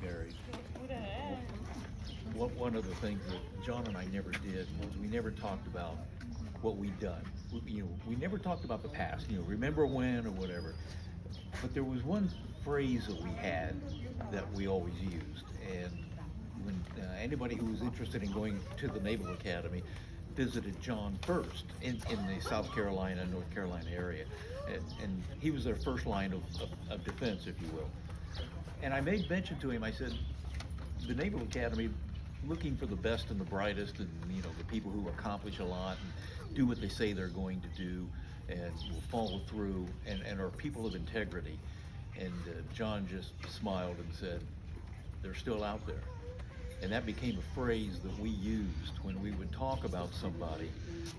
Gary, one of the things that John and I never did was we never talked about what we'd done. We never talked about the past, remember when or whatever. But there was one phrase that we had that we always used. And when anybody who was interested in going to the Naval Academy visited John first in the South Carolina, North Carolina area. And he was their first line of defense, if you will. And I made mention to him, I said, the Naval Academy, looking for the best and the brightest, and the people who accomplish a lot and do what they say they're going to do, and will follow through, and are people of integrity. And John just smiled and said, they're still out there. And that became a phrase that we used when we would talk about somebody.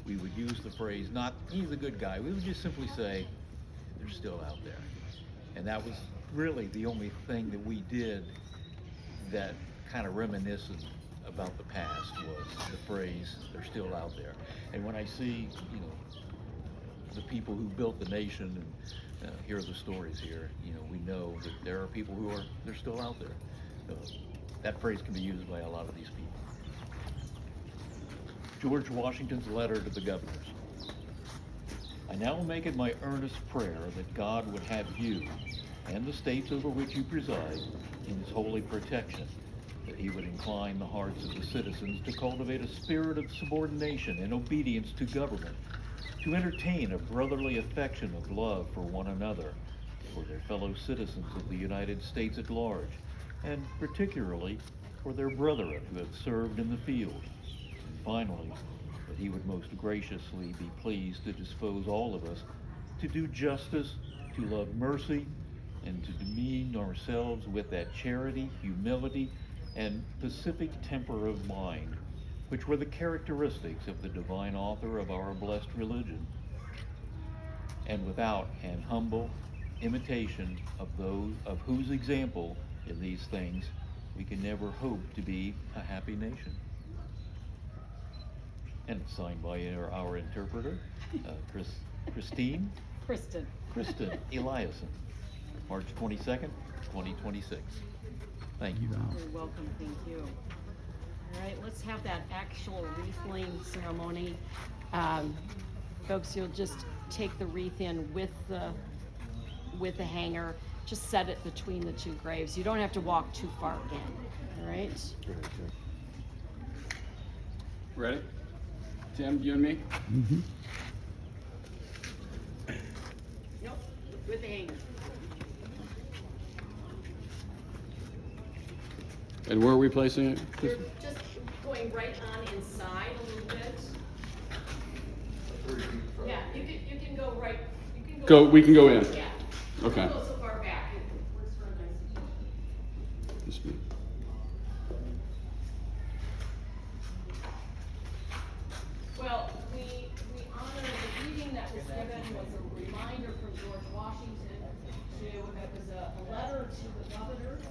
We would use the phrase, not he's a good guy. We would just simply say, they're still out there. And that was really the only thing that we did that kind of reminiscent about the past, was the phrase, they're still out there. And when I see, the people who built the nation and hear the stories here, we know that there are people they're still out there. That phrase can be used by a lot of these people. George Washington's letter to the governors. I now make it my earnest prayer that God would have you and the states over which you preside in his holy protection, that he would incline the hearts of the citizens to cultivate a spirit of subordination and obedience to government, to entertain a brotherly affection of love for one another, for their fellow citizens of the United States at large, and particularly for their brethren who have served in the field. And finally, that he would most graciously be pleased to dispose all of us to do justice, to love mercy, and to demean ourselves with that charity, humility, and pacific temper of mind, which were the characteristics of the divine author of our blessed religion, and without an humble imitation of those of whose example in these things we can never hope to be a happy nation. And it's signed by our interpreter, Kristen Eliason, March 22nd, 2026. Thank you. You're welcome, thank you. All right, let's have that actual wreath-laying ceremony. Folks, you'll just take the wreath in with the hanger. Just set it between the two graves. You don't have to walk too far in, all right? Sure. Ready? Tim, you and me? Mm-hmm. Nope, with the hanger. And where are we placing it? You're just going right on inside a little bit. Yeah, you can go right. We can go in. Yeah. Okay. Don't go so far back. It works for a nice. Just me. Well, we honor the reading that was given was a reminder from George Washington to, it was a letter to the governors